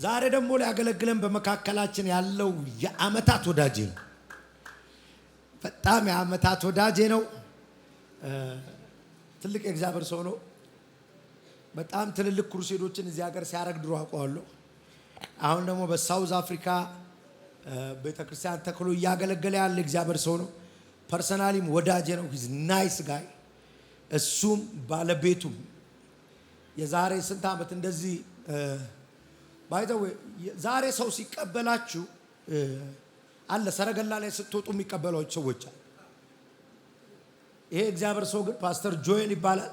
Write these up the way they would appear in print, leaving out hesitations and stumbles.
ዛሬ ደግሞ ሊያገለግለን በመካከላችን ያለው የአመታት ወዳጄ ነው። በጣም የአመታት ወዳጄ ነው። ትልቅ የእግዚአብሔር ሰው ነው። በጣም ትልልቅ ክሩሴዶችን እዚህ ሀገር ሲያረግ ድሮ አውቀዋለሁ። አሁን ደግሞ በሳውዝ አፍሪካ ቤተክርስቲያን ተክሎ እያገለገለ ያለ እግዚአብሔር ሰው ነው። ፐርሰናሊም ወዳጄ ነው። ሂዝ ናይስ ጋይ። እሱም ባለቤቱም የዛሬ ስንት ዓመት እንደዚህ ባይተው ዛሬ ሰው ሲቀበላችሁ አለ ሰረገላ ላይ ስትወጡ የሚቀበሏችሁ ሰዎች አሉ። ይሄ እግዚአብሔር ሰው ግን ፓስተር ጆኤል ይባላል።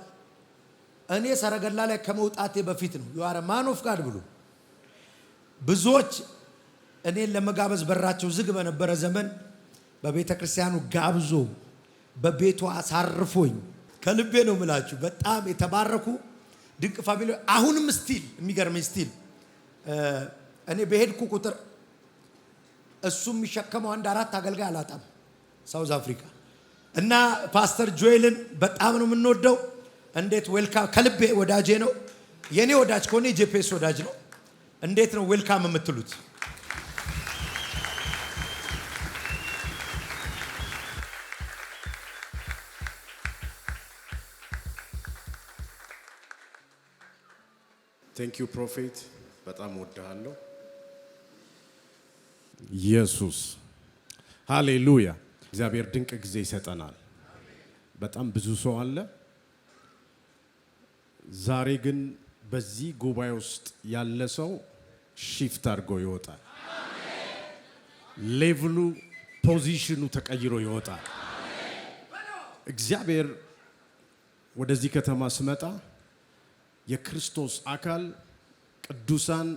እኔ ሰረገላ ላይ ከመውጣቴ በፊት ነው you are a man of God ብሎ ብዙዎች እኔን ለመጋበዝ በራቸው ዝግ በነበረ ዘመን በቤተ ክርስቲያኑ ጋብዞ በቤቱ አሳርፎኝ ከልቤ ነው የምላችሁ። በጣም የተባረኩ ድንቅ ፋሚሊ አሁንም ስቲል የሚገርመኝ ስቲል እኔ በሄድኩ ቁጥር እሱ የሚሸከመው አንድ 4 አገልጋይ አላጣም ሳውዝ አፍሪካ እና ፓስተር ጆኤልን በጣም ነው የምንወደው። እንዴት ዌልካም ከልቤ ወዳጄ ነው። የኔ ወዳጅ ከሆነ ጄፒኤስ ወዳጅ ነው። እንዴት ነው ዌልካም የምትሉት? ቴንክ ዩ ፕሮፌት፣ በጣም ወድሃለሁ። ኢየሱስ ሃሌሉያ። እግዚአብሔር ድንቅ ጊዜ ይሰጠናል። በጣም ብዙ ሰው አለ። ዛሬ ግን በዚህ ጉባኤ ውስጥ ያለ ሰው ሺፍት አድርጎ ይወጣል። ሌቭሉ ፖዚሽኑ ተቀይሮ ይወጣል። እግዚአብሔር ወደዚህ ከተማ ስመጣ የክርስቶስ አካል ቅዱሳን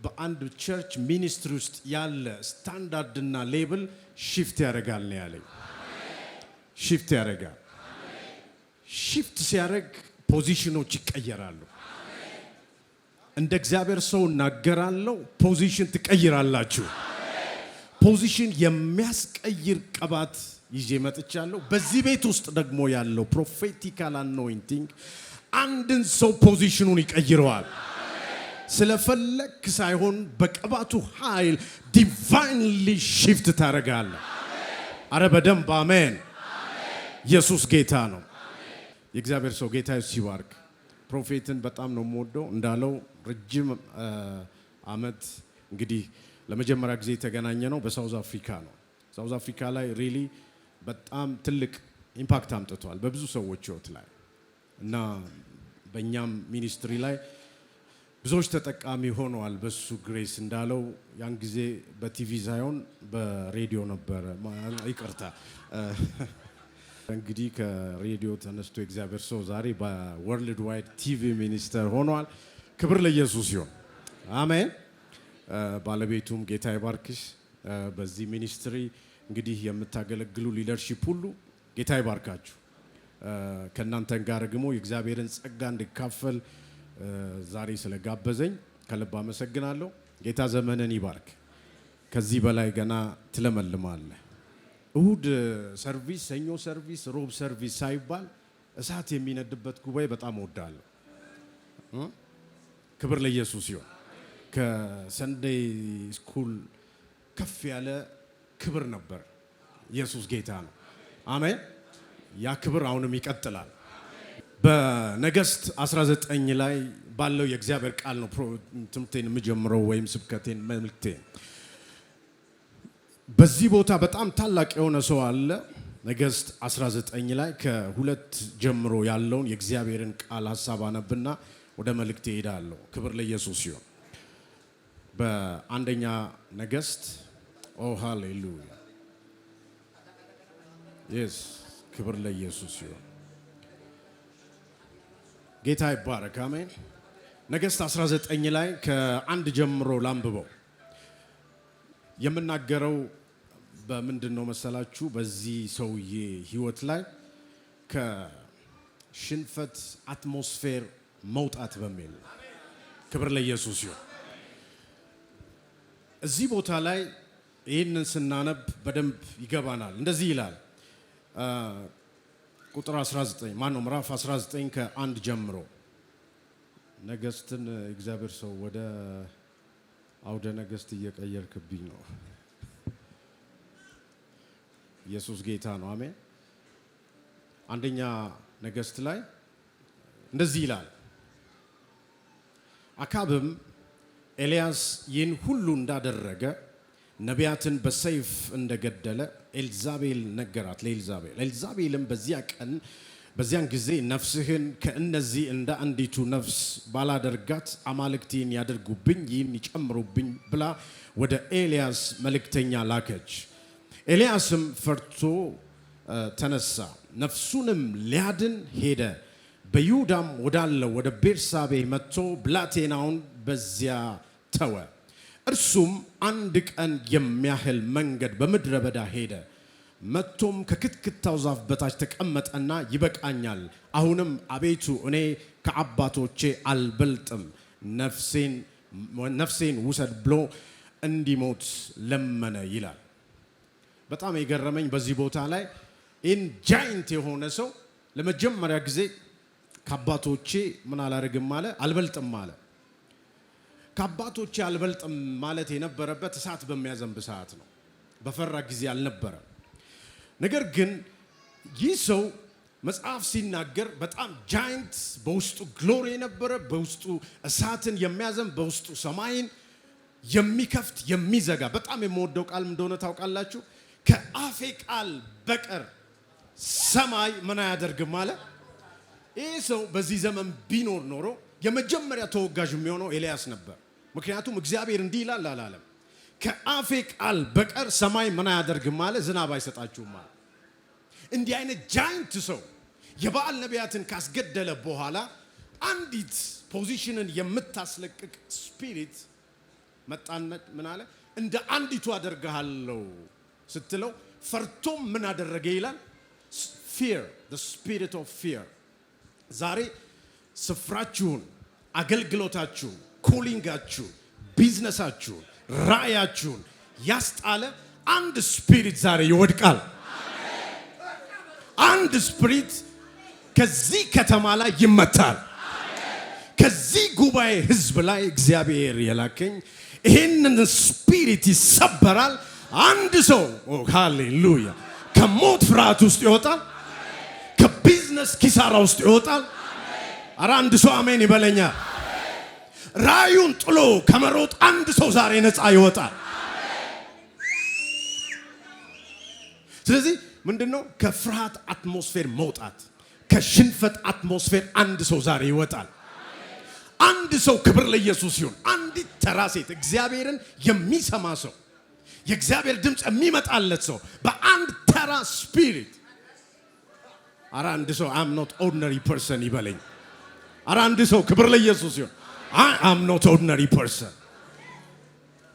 በአንድ ቸርች ሚኒስትሪ ውስጥ ያለ ስታንዳርድና ሌብል ሺፍት ያደርጋል ነው ያለኝ። ሺፍት ያደርጋል። ሺፍት ሲያደርግ ፖዚሽኖች ይቀየራሉ። እንደ እግዚአብሔር ሰው እናገራለሁ፣ ፖዚሽን ትቀይራላችሁ። ፖዚሽን የሚያስቀይር ቅባት ይዤ መጥቻለሁ። በዚህ ቤት ውስጥ ደግሞ ያለው ፕሮፌቲካል አኖይንቲንግ አንድን ሰው ፖዚሽኑን ይቀይረዋል። ስለፈለክ ሳይሆን በቅባቱ ኃይል ዲቫይንሊ ሺፍት ታደርጋለህ። አረ በደንብ አሜን። ኢየሱስ ጌታ ነው። የእግዚአብሔር ሰው ጌታ ሲባርክ። ፕሮፌትን በጣም ነው የምወደው። እንዳለው ረጅም አመት እንግዲህ ለመጀመሪያ ጊዜ የተገናኘ ነው በሳውዝ አፍሪካ ነው። ሳውዝ አፍሪካ ላይ ሪሊ በጣም ትልቅ ኢምፓክት አምጥቷል በብዙ ሰዎች ህይወት ላይ እና በእኛም ሚኒስትሪ ላይ ብዙዎች ተጠቃሚ ሆነዋል በሱ ግሬስ። እንዳለው ያን ጊዜ በቲቪ ሳይሆን በሬዲዮ ነበር። ይቅርታ እንግዲህ ከሬዲዮ ተነስቶ እግዚአብሔር ሰው ዛሬ በወርልድ ዋይድ ቲቪ ሚኒስተር ሆኗል። ክብር ለኢየሱስ ይሁን። አሜን። ባለቤቱም ጌታ ይባርክሽ። በዚህ ሚኒስትሪ እንግዲህ የምታገለግሉ ሊደርሺፕ ሁሉ ጌታ ይባርካችሁ። ከእናንተ ጋር ደግሞ የእግዚአብሔርን ጸጋ እንድካፈል ዛሬ ስለጋበዘኝ ከልብ አመሰግናለሁ። ጌታ ዘመንን ይባርክ። ከዚህ በላይ ገና ትለመልማለህ። እሁድ ሰርቪስ፣ ሰኞ ሰርቪስ፣ ሮብ ሰርቪስ ሳይባል እሳት የሚነድበት ጉባኤ በጣም እወዳለሁ። ክብር ለኢየሱስ ይሁን። ከሰንዴይ ስኩል ከፍ ያለ ክብር ነበር። ኢየሱስ ጌታ ነው። አሜን። ያ ክብር አሁንም ይቀጥላል። በነገሥት 19 ላይ ባለው የእግዚአብሔር ቃል ነው ትምህርቴን የምጀምረው ወይም ስብከቴን መልእክቴን። በዚህ ቦታ በጣም ታላቅ የሆነ ሰው አለ። ነገሥት 19 ላይ ከ2 ጀምሮ ያለውን የእግዚአብሔርን ቃል ሐሳብ አነብና ወደ መልእክቴ እሄዳለሁ። ክብር ለኢየሱስ ይሁን። በአንደኛ ነገሥት ሃሌሉያ የስ ክብር ለኢየሱስ ይሁን። ጌታ ይባረክ። አሜን። ነገሥት 19 ላይ ከ1 ጀምሮ ላንብበው። የምናገረው በምንድን ነው መሰላችሁ? በዚህ ሰውዬ ህይወት ላይ ከሽንፈት አትሞስፌር መውጣት በሚል። ክብር ለኢየሱስ ይሁን። እዚህ ቦታ ላይ ይህንን ስናነብ በደንብ ይገባናል። እንደዚህ ይላል ቁጥር 19 ማነው ምዕራፍ 19 ከ1 ጀምሮ ነገስትን እግዚአብሔር ሰው ወደ አውደ ነገስት እየቀየርክብኝ ነው። ኢየሱስ ጌታ ነው። አሜን። አንደኛ ነገስት ላይ እንደዚህ ይላል፣ አካብም ኤልያስ ይህን ሁሉ እንዳደረገ ነቢያትን በሰይፍ እንደገደለ ኤልዛቤል ነገራት ለኤልዛቤል። ኤልዛቤልም በዚያን ጊዜ ነፍስህን ከእነዚህ እንደ አንዲቱ ነፍስ ባላደርጋት አማልክቴን ያደርጉብኝ ይህን ይጨምሩብኝ ብላ ወደ ኤልያስ መልእክተኛ ላከች። ኤልያስም ፈርቶ ተነሳ፣ ነፍሱንም ሊያድን ሄደ። በይሁዳም ወዳለው ወደ ቤርሳቤ መጥቶ ብላቴናውን በዚያ ተወ። እርሱም አንድ ቀን የሚያህል መንገድ በምድረ በዳ ሄደ። መጥቶም ከክትክታው ዛፍ በታች ተቀመጠና ይበቃኛል፣ አሁንም አቤቱ እኔ ከአባቶቼ አልበልጥም፣ ነፍሴን ውሰድ ብሎ እንዲሞት ለመነ ይላል። በጣም የገረመኝ በዚህ ቦታ ላይ ኢን ጃይንት የሆነ ሰው ለመጀመሪያ ጊዜ ከአባቶቼ ምን አላደርግም አለ፣ አልበልጥም አለ። ከአባቶቼ አልበልጥም ማለት የነበረበት እሳት በሚያዘንብ ሰዓት ነው። በፈራ ጊዜ አልነበረም። ነገር ግን ይህ ሰው መጽሐፍ ሲናገር በጣም ጃይንት፣ በውስጡ ግሎሪ የነበረ፣ በውስጡ እሳትን የሚያዘንብ፣ በውስጡ ሰማይን የሚከፍት የሚዘጋ። በጣም የምወደው ቃል እንደሆነ ታውቃላችሁ። ከአፌ ቃል በቀር ሰማይ ምን አያደርግም አለ። ይህ ሰው በዚህ ዘመን ቢኖር ኖሮ የመጀመሪያ ተወጋዥ የሚሆነው ኤልያስ ነበር። ምክንያቱም እግዚአብሔር እንዲህ ይላል አላለም፣ ከአፌ ቃል በቀር ሰማይ ምን አያደርግም አለ፣ ዝናብ አይሰጣችሁም አለ። እንዲህ አይነት ጃይንት ሰው የበዓል ነቢያትን ካስገደለ በኋላ አንዲት ፖዚሽንን የምታስለቅቅ ስፒሪት መጣና ምን አለ፣ እንደ አንዲቱ አደርግሃለሁ ስትለው ፈርቶም ምን አደረገ ይላል፣ fear, the spirit of fear። ዛሬ ስፍራችሁን፣ አገልግሎታችሁን፣ ኮሊንጋችሁን፣ ቢዝነሳችሁን፣ ራእያችሁን ያስጣለ አንድ ስፒሪት ዛሬ ይወድቃል። አንድ ስፒሪት ከዚህ ከተማ ላይ ይመታል። ከዚህ ጉባኤ ህዝብ ላይ እግዚአብሔር የላከኝ ይህንን ስፒሪት ይሰበራል። አንድ ሰው ሃሌሉያ ከሞት ፍርሃት ውስጥ ይወጣል። ከቢዝነስ ኪሳራ ውስጥ ይወጣል። ኧረ አንድ ሰው አሜን ይበለኛል። ራዩን ጥሎ ከመሮጥ አንድ ሰው ዛሬ ነፃ ይወጣል። ስለዚህ ምንድነው ከፍርሃት አትሞስፌር መውጣት፣ ከሽንፈት አትሞስፌር አንድ ሰው ዛሬ ይወጣል። አንድ ሰው ክብር ለኢየሱስ ይሁን። አንዲት ተራ ሴት እግዚአብሔርን የሚሰማ ሰው፣ የእግዚአብሔር ድምፅ የሚመጣለት ሰው በአንድ ተራ ስፒሪት፣ ኧረ አንድ ሰው አም ኖት ኦርዲነሪ ፐርሰን ይበለኝ። ኧረ አንድ ሰው ክብር ለኢየሱስ ይሁን። አም ኖት ኦርዲነሪ ፐርሰን።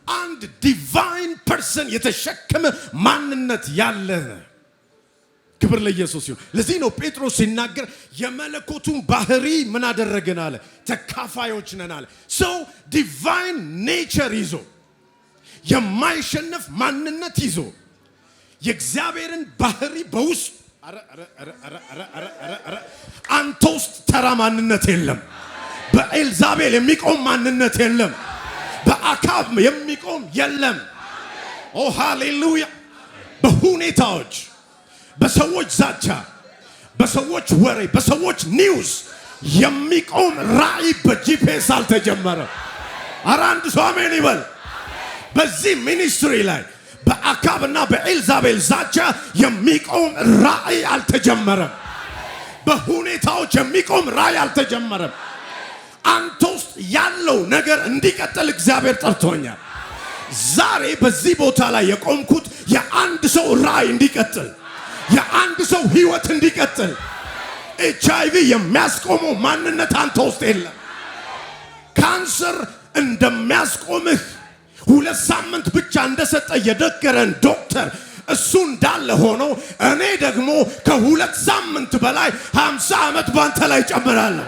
አንድ ዲቫይን ፐርሰን የተሸከመ ማንነት ያለ፣ ክብር ለኢየሱስ ይሁን። ለዚህ ነው ጴጥሮስ ሲናገር የመለኮቱን ባህሪ ምን አደረገን አለ፣ ተካፋዮች ነን አለ። ሰው ዲቫይን ኔቸር ይዞ የማይሸነፍ ማንነት ይዞ የእግዚአብሔርን ባህሪ በውስጥ አንተ ውስጥ ተራ ማንነት የለም። በኤልዛቤል የሚቆም ማንነት የለም። በአካብ የሚቆም የለም። ኦ ሃሌሉያ። በሁኔታዎች፣ በሰዎች ዛቻ፣ በሰዎች ወሬ፣ በሰዎች ኒውስ የሚቆም ራእይ በጂፒኤስ አልተጀመረም። ኧረ አንድ ሰው አሜን ይበል። በዚህ ሚኒስትሪ ላይ በአካብና በኤልዛቤል ዛቻ የሚቆም ራእይ አልተጀመረም። በሁኔታዎች የሚቆም ራእይ አልተጀመረም። አንተ ውስጥ ያለው ነገር እንዲቀጥል እግዚአብሔር ጠርቶኛል። ዛሬ በዚህ ቦታ ላይ የቆምኩት የአንድ ሰው ራእይ እንዲቀጥል፣ የአንድ ሰው ህይወት እንዲቀጥል። HIV የሚያስቆመው ማንነት አንተ ውስጥ የለም። ካንሰር እንደሚያስቆምህ 2 ሳምንት ብቻ እንደሰጠ የደገረን ዶክተር እሱ እንዳለ ሆኖ እኔ ደግሞ ከ2 ሳምንት በላይ 50 ዓመት ባንተ ላይ ጨምራለሁ።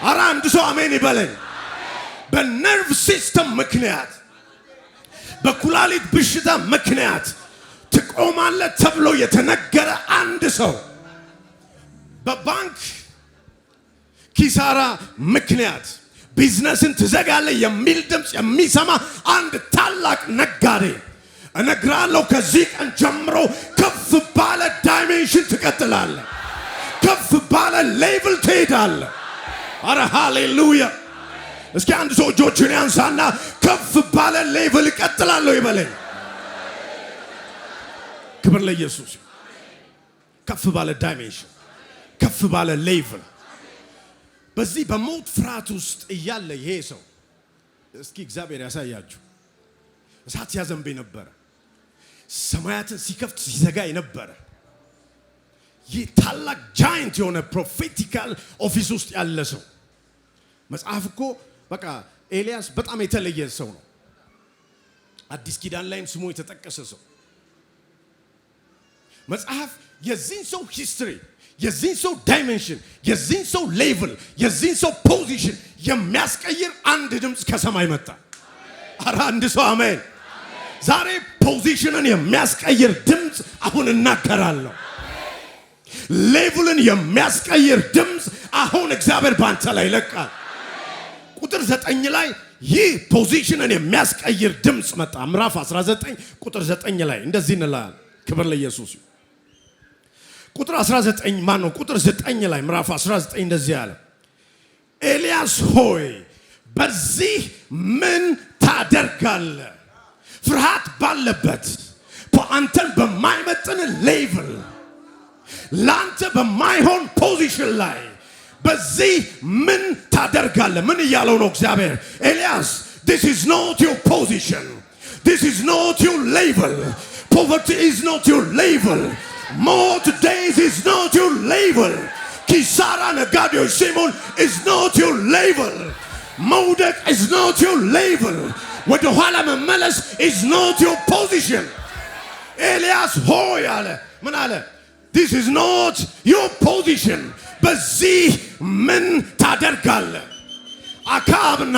ኧረ አንድ ሰው አሜን ይበለኝ። በነርቭ ሲስተም ምክንያት፣ በኩላሊት በሽታ ምክንያት ትቆማለህ ተብሎ የተነገረ አንድ ሰው፣ በባንክ ኪሳራ ምክንያት ቢዝነስን ትዘጋለህ የሚል ድምፅ የሚሰማ አንድ ታላቅ ነጋዴ እነግራለሁ። ከዚህ ቀን ጀምሮ ከፍ ባለ ዳይሜንሽን ትቀጥላለህ። ከፍ ባለ ሌቭል ትሄዳለህ። አረ ሃሌሉያ! እስኪ አንድ ሰው እጆቹን ያንሳና ከፍ ባለ ሌቭል እቀጥላለሁ ይበለኝ። ክብር ለኢየሱስ። ከፍ ባለ ዳይሜንሽን፣ ከፍ ባለ ሌቭል። በዚህ በሞት ፍርሃት ውስጥ እያለ ይሄ ሰው እስኪ እግዚአብሔር ያሳያችሁ። እሳት ያዘንብ ነበረ። ሰማያትን ሲከፍት ሲዘጋ ነበረ። ይህ ታላቅ ጃይንት የሆነ ፕሮፌቲካል ኦፊስ ውስጥ ያለ ሰው መጽሐፍ እኮ በቃ ኤልያስ በጣም የተለየ ሰው ነው። አዲስ ኪዳን ላይም ስሙ የተጠቀሰ ሰው መጽሐፍ የዚህን ሰው ሂስትሪ፣ የዚህን ሰው ዳይሜንሽን፣ የዚህን ሰው ሌቭል፣ የዚህን ሰው ፖዚሽን የሚያስቀይር አንድ ድምፅ ከሰማይ መጣ። ኧረ አንድ ሰው አሜን። ዛሬ ፖዚሽንን የሚያስቀይር ድምፅ አሁን እናገራለሁ። ሌቭልን የሚያስቀይር ድምፅ አሁን እግዚአብሔር ባንተ ላይ ይለቃል። ቁጥር 9 ላይ ይህ ፖዚሽንን የሚያስቀይር ድምፅ መጣ። ምዕራፍ 19 ቁጥር 9 ላይ እንደዚህ እንላለን። ክብር ለኢየሱስ። ቁጥር 19 ማን ነው? ቁጥር 9 ላይ ምዕራፍ 19 እንደዚህ አለ፣ ኤልያስ ሆይ በዚህ ምን ታደርጋለህ? ፍርሃት ባለበት አንተን በማይመጥን ሌቭል ላንተ በማይሆን ፖዚሽን ላይ በዚህ ምን ታደርጋለህ? ምን እያለው ነው እግዚአብሔር? ኤልያስ this is not your position, this is not your level, poverty is not your level, more days is not your level, ኪሳራ ነጋዴዎች ሲሞን is not your level, መውደቅ is not your level, ወደ ኋላ መመለስ is not your position. ኤልያስ ሆይ አለ። ምን አለ? this is not your position. በዚህ ምን ታደርጋለህ? አካብና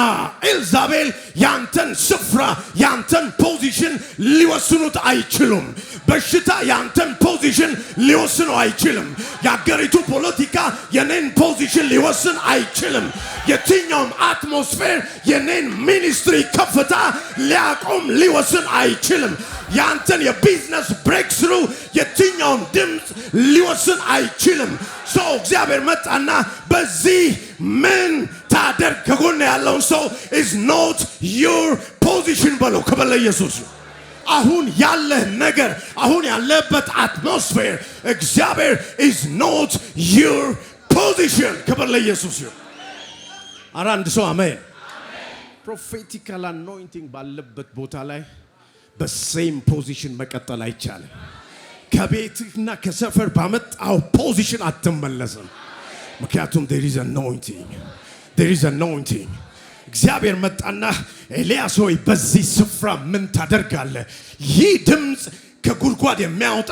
ኤልዛቤል ያንተን ስፍራ ያንተን ፖዚሽን ሊወስኑት አይችሉም። በሽታ ያንተን ፖዚሽን ሊወስኑ አይችልም። የአገሪቱ ፖለቲካ የኔን ፖዚሽን ሊወስን አይችልም። የትኛውም አትሞስፌር የኔን ሚኒስትሪ ከፍታ ሊያቆም ሊወስን አይችልም። ያንተን የቢዝነስ ብሬክ ስሩ የትኛውም ድምፅ ሊወስን አይችልም። ሰው እግዚአብሔር መጣና በዚህ ምን ታደርግ? ከጎን ያለውን ሰው is not your position በለው። ክብር ለኢየሱስ። አሁን ያለህ ነገር፣ አሁን ያለበት አትሞስፌር እግዚአብሔር is not your position። ክብር ለኢየሱስ። ኧረ አንድ ሰው አሜን። ፕሮፌቲካል አኖይንቲንግ ባለበት ቦታ ላይ በሴም ፖዚሽን መቀጠል አይቻልም። ከቤትና ከሰፈር ባመጣው ፖዚሽን አትመለስም። ምክንያቱም there is anointing, there is anointing። እግዚአብሔር መጣና ኤልያስ ሆይ በዚህ ስፍራ ምን ታደርጋለህ? ይህ ድምፅ ከጉድጓድ የሚያወጣ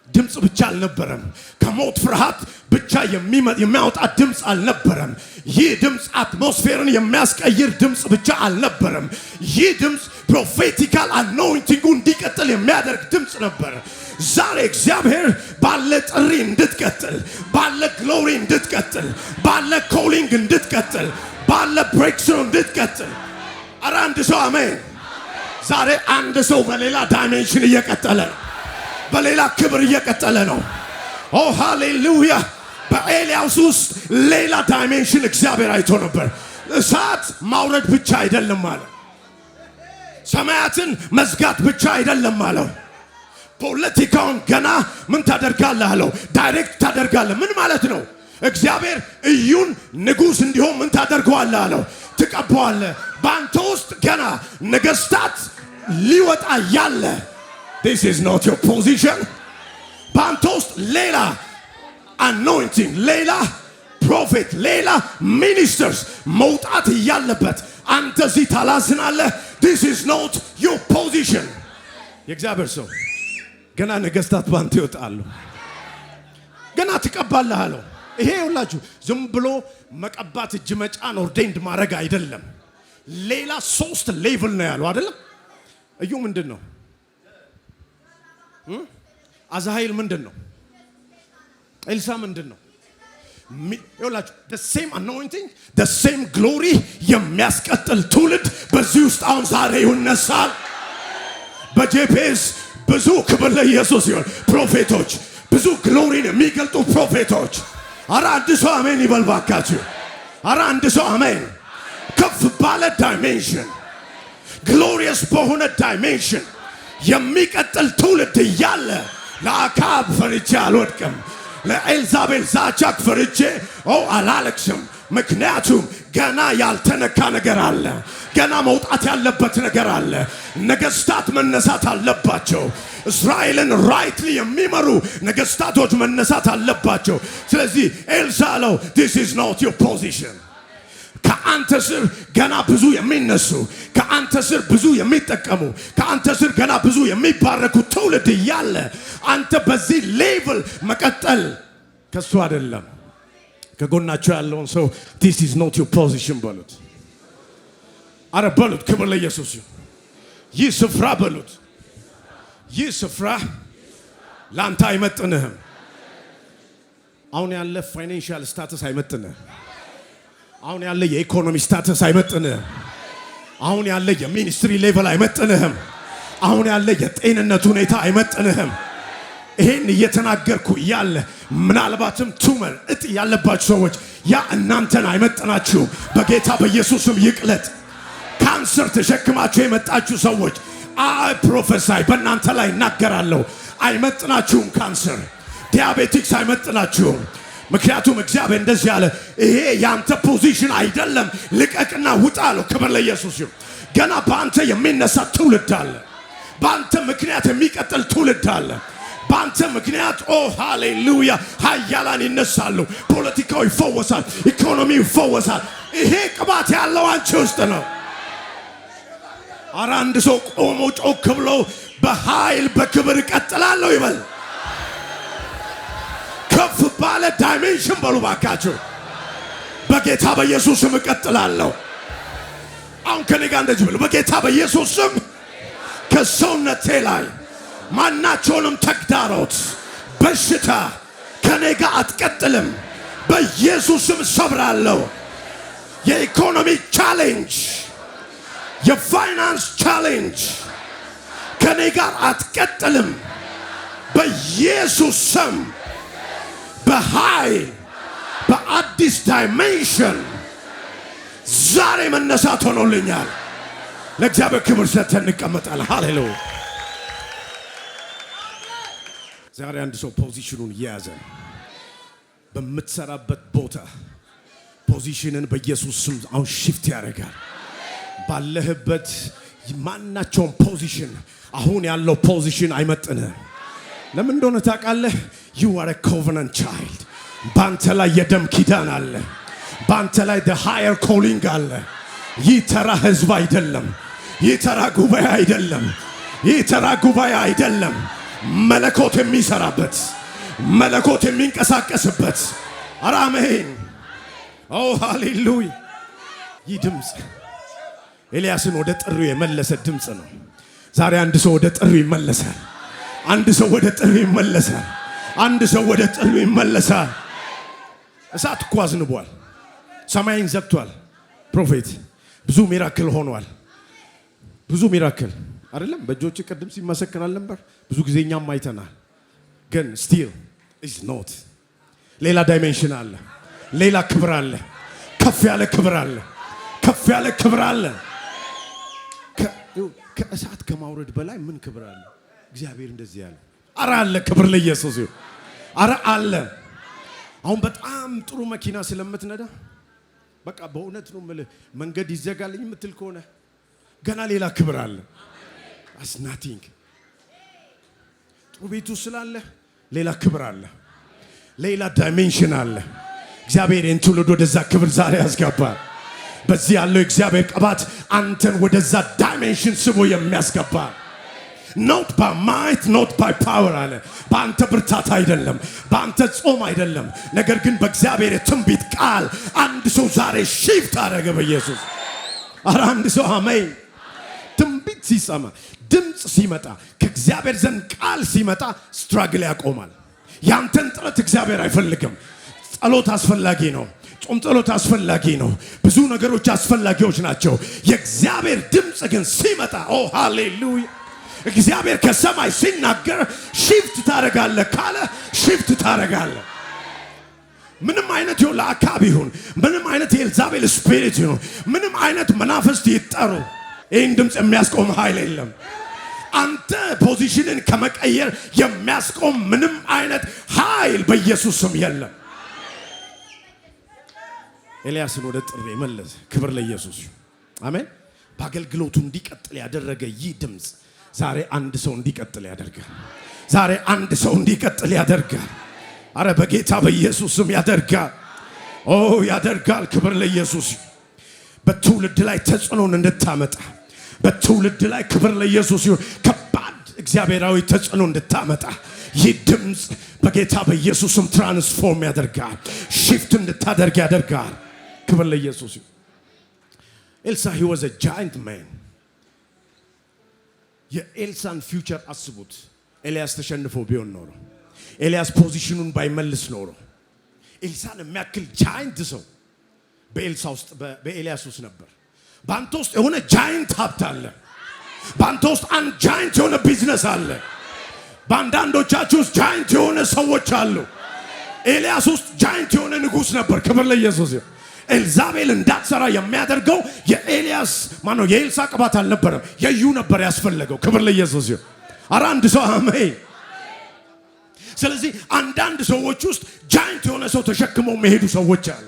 ድምፅ ብቻ አልነበረም። ከሞት ፍርሃት ብቻ የሚያወጣ ድምፅ አልነበረም። ይህ ድምፅ አትሞስፌርን የሚያስቀይር ድምፅ ብቻ አልነበረም። ይህ ድምፅ ፕሮፌቲካል አኖይንቲንጉ እንዲቀጥል የሚያደርግ ድምፅ ነበር። ዛሬ እግዚአብሔር ባለ ጥሪ እንድትቀጥል፣ ባለ ግሎሪ እንድትቀጥል፣ ባለ ኮሊንግ እንድትቀጥል፣ ባለ ብሬክስሩ እንድትቀጥል። ኧረ አንድ ሰው አሜን። ዛሬ አንድ ሰው በሌላ ዳይሜንሽን እየቀጠለ ነው። በሌላ ክብር እየቀጠለ ነው። ኦ ሃሌሉያ። በኤልያስ ውስጥ ሌላ ዳይሜንሽን እግዚአብሔር አይቶ ነበር። እሳት ማውረድ ብቻ አይደለም አለ። ሰማያትን መዝጋት ብቻ አይደለም አለው። ፖለቲካውን ገና ምን ታደርጋለህ አለው። ዳይሬክት ታደርጋለህ። ምን ማለት ነው? እግዚአብሔር እዩን ንጉሥ እንዲሆን ምን ታደርገዋለህ አለው። ትቀባዋለህ። በአንተ ውስጥ ገና ነገስታት ሊወጣ ያለ this is not your position። በአንተ ውስጥ ሌላ anointing፣ ሌላ ፕሮፌት፣ ሌላ ሚኒስተርስ መውጣት እያለበት አንተ እዚህ ታላዝናለህ። this is not your position። የእግዚአብሔር ሰው ገና ነገስታት ባንተ ይወጣሉ። ገና ትቀባለህ አለው። ይሄ ሁላችሁ ዝም ብሎ መቀባት እጅ መጫን ኦርዴንድ ማድረግ አይደለም። ሌላ 3 ሌቭል ነው ያለው አይደለም። እዩ ምንድን ነው? አዛሄል ምንድን ነው? ኤልሳ ምንድን ነው? ይኸውላችሁ the same anointing the same glory የሚያስቀጥል ትውልድ በዚህ ውስጥ አሁን ዛሬ ይነሳል። በጄፔስ ብዙ ክብር ለኢየሱስ ይሁን። ፕሮፌቶች ብዙ ግሎሪን የሚገልጡ ፕሮፌቶች። ኧረ አንድ ሰው አሜን ይበል ባካችሁ። ኧረ አንድ ሰው አሜን። ከፍ ባለ ዳይሜንሽን ግሎሪየስ በሆነ ዳይሜንሽን የሚቀጥል ትውልድ እያለ ለአካብ ፈርቼ አልወድቅም፣ ለኤልዛቤል ዛቻክ ፈርቼ አላለቅስም። ምክንያቱም ገና ያልተነካ ነገር አለ። ገና መውጣት ያለበት ነገር አለ። ነገስታት መነሳት አለባቸው። እስራኤልን ራይትሊ የሚመሩ ነገስታቶች መነሳት አለባቸው። ስለዚህ ኤልሳ አለው this is not your position። ከአንተ ስር ገና ብዙ የሚነሱ፣ ከአንተ ስር ብዙ የሚጠቀሙ፣ ከአንተ ስር ገና ብዙ የሚባረኩ ትውልድ እያለ አንተ በዚህ ሌቭል መቀጠል ከሱ አይደለም። ከጎናቸው ያለውን ሰው this is not your position በሉት። አረ በሉት። ክብር ለኢየሱስ ይሁን። ይህ ስፍራ በሉት፣ ይህ ስፍራ ላንተ አይመጥንህም። አሁን ያለ ፋይናንሻል ስታተስ አይመጥንህም። አሁን ያለ የኢኮኖሚ ስታተስ አይመጥንህም። አሁን ያለ የሚኒስትሪ ሌቨል አይመጥንህም። አሁን ያለ የጤንነት ሁኔታ አይመጥንህም። ይሄን እየተናገርኩ ያለ ምናልባትም ቱመር እጢ ያለባችሁ ሰዎች ያ እናንተን አይመጥናችሁም። በጌታ በኢየሱስም ይቅለጥ። ካንሰር ተሸክማችሁ የመጣችሁ ሰዎች አይ ፕሮፌሳይ በእናንተ ላይ እናገራለሁ። አይመጥናችሁም። ካንሰር ዲያቤቲክስ አይመጥናችሁም። ምክንያቱም እግዚአብሔር እንደዚህ ያለ ይሄ ያንተ ፖዚሽን አይደለም፣ ልቀቅና ውጣ አለው። ክብር ለኢየሱስ ይሁን። ገና በአንተ የሚነሳ ትውልድ አለ። በአንተ ምክንያት የሚቀጥል ትውልድ አለ። በአንተ ምክንያት ሃሌሉያ ኃያላን ይነሳሉ። ፖለቲካው ይፈወሳል፣ ኢኮኖሚው ይፈወሳል። ይሄ ቅባት ያለው አንቺ ውስጥ ነው። ኧረ አንድ ሰው ቆሞ ጮክ ብሎ በኃይል በክብር እቀጥላለሁ ይበል። ከፍ ባለ ዳይሜንሽን በሉ ባካችሁ። በጌታ በኢየሱስም እቀጥላለሁ። አሁን ከኔ ጋር እንደዚህ ብሉ። በጌታ በኢየሱስም ከሰውነቴ ላይ ማናቸውንም ተግዳሮት፣ በሽታ ከኔ ጋር አትቀጥልም። በኢየሱስም ሰብራለሁ። የኢኮኖሚ ቻሌንጅ፣ የፋይናንስ ቻሌንጅ ከኔ ጋር አትቀጥልም። በኢየሱስ ስም በኃይል በአዲስ ዳይሜንሽን ዛሬ መነሳት ሆኖልኛል። ለእግዚአብሔር ክብር ሰጥተን እንቀመጣለን። ሃሌሉያ። ዛሬ አንድ ሰው ፖዚሽኑን እየያዘ በምትሰራበት ቦታ ፖዚሽንን በኢየሱስ ስም አሁን ሽፍት ያደርጋል። ባለህበት ማናቸውም ፖዚሽን አሁን ያለው ፖዚሽን አይመጥንህም። ለምን እንደሆነ ታውቃለህ? you are a covenant child። ባንተ ላይ የደም ኪዳን አለ። ባንተ ላይ the higher calling አለ። ይህ ተራ ህዝብ አይደለም። ይህ ተራ ጉባኤ አይደለም። ይህ ተራ ጉባኤ አይደለም። መለኮት የሚሰራበት፣ መለኮት የሚንቀሳቀስበት። ኧረ አሜን። ኦ ሃሌሉያ። ይህ ድምፅ ኤልያስን ወደ ጥሪው የመለሰ ድምፅ ነው። ዛሬ አንድ ሰው ወደ ጥሪው ይመለሳል። አንድ ሰው ወደ ጥሪው ይመለሳል። አንድ ሰው ወደ ጥሪው ይመለሳል። እሳት እኮ አዝንቧል። ሰማይን ዘግቷል። ፕሮፌት ብዙ ሚራክል ሆኗል። ብዙ ሚራክል አይደለም በእጆች ቅድም ሲመሰክራል ነበር። ብዙ ጊዜ እኛም አይተናል። ግን ስቲል ኢዝ ኖት። ሌላ ዳይሜንሽን አለ። ሌላ ክብር አለ። ከፍ ያለ ክብር አለ። ከፍ ያለ ክብር አለ። ከእሳት ከማውረድ በላይ ምን ክብር አለ? እግዚአብሔር እንደዚህ ያለ አረ አለ። ክብር ለኢየሱስ ይሁን። አረ አለ። አሁን በጣም ጥሩ መኪና ስለምትነዳ በቃ በእውነት ነው የምልህ መንገድ ይዘጋልኝ የምትል ከሆነ ገና ሌላ ክብር አለ። አስ ናቲንግ። ጥሩ ቤቱ ስላለ ሌላ ክብር አለ። ሌላ ዳይሜንሽን አለ። እግዚአብሔር የትውልድ ወደዛ ክብር ዛሬ ያስገባል። በዚህ ያለው እግዚአብሔር ቅባት አንተን ወደዛ ዳይሜንሽን ስቦ የሚያስገባ not by might not by power አለ። በአንተ ብርታት አይደለም፣ በአንተ ጾም አይደለም፣ ነገር ግን በእግዚአብሔር የትንቢት ቃል አንድ ሰው ዛሬ ሺፍት አደረገ በኢየሱስ። ኧረ አንድ ሰው አሜን። ትንቢት ሲሰማ፣ ድምፅ ሲመጣ፣ ከእግዚአብሔር ዘንድ ቃል ሲመጣ ስትራግል ያቆማል። ያንተን ጥረት እግዚአብሔር አይፈልግም። ጸሎት አስፈላጊ ነው። ጾም ጸሎት አስፈላጊ ነው። ብዙ ነገሮች አስፈላጊዎች ናቸው። የእግዚአብሔር ድምፅ ግን ሲመጣ ኦ ሃሌሉያ! እግዚአብሔር ከሰማይ ሲናገር ሽፍት ታደርጋለህ ካለ ሽፍት ታደርጋለህ። ምንም አይነት ይሁን ለአካባቢ ይሁን ምንም አይነት የኤልዛቤል ስፒሪት ይሁን ምንም አይነት መናፍስት ይጠሩ ይህን ድምፅ የሚያስቆም ኃይል የለም። አንተ ፖዚሽንን ከመቀየር የሚያስቆም ምንም አይነት ኃይል በኢየሱስ ስም የለም። ኤልያስን ወደ ጥሪ መለሰ። ክብር ለኢየሱስ አሜን። በአገልግሎቱ እንዲቀጥል ያደረገ ይህ ድምፅ ዛሬ አንድ ሰው እንዲቀጥል ያደርጋል። ዛሬ አንድ ሰው እንዲቀጥል ያደርጋል። አረ በጌታ በኢየሱስ ስም ያደርጋል። ኦ ያደርጋል። ክብር ለኢየሱስ። በትውልድ ላይ ተጽዕኖን እንድታመጣ በትውልድ ላይ ክብር ለኢየሱስ ይሁን ከባድ እግዚአብሔራዊ ተጽዕኖ እንድታመጣ ይህ ድምፅ በጌታ በኢየሱስ ስም ትራንስፎርም ያደርጋል። ሽፍት እንድታደርግ ያደርጋል። ክብር ለኢየሱስ ይሁን። ኤልሳ he was a giant man። የኤልሳን ፊውቸር አስቡት። ኤልያስ ተሸንፎ ቢሆን ኖሮ ኤልያስ ፖዚሽኑን ባይመልስ ኖሮ ኤልሳን የሚያክል ጃይንት ሰው በኤልሳ ውስጥ በኤልያስ ውስጥ ነበር። ባንተ ውስጥ የሆነ ጃይንት ሀብት አለ። ባንተ ውስጥ አንድ ጃይንት የሆነ ቢዝነስ አለ። በአንዳንዶቻችሁ ውስጥ ጃይንት የሆነ ሰዎች አሉ። ኤልያስ ውስጥ ጃይንት የሆነ ንጉሥ ነበር። ክብር ለኢየሱስ። ኤልዛቤል እንዳትሰራ የሚያደርገው የኤልያስ ማነው የኤልሳ ቅባት አልነበረም፣ የዩ ነበር ያስፈለገው። ክብር ለኢየሱስ። ኧረ አንድ ሰው አሜን። ስለዚህ አንዳንድ ሰዎች ውስጥ ጃይንት የሆነ ሰው ተሸክመው የሚሄዱ ሰዎች አሉ።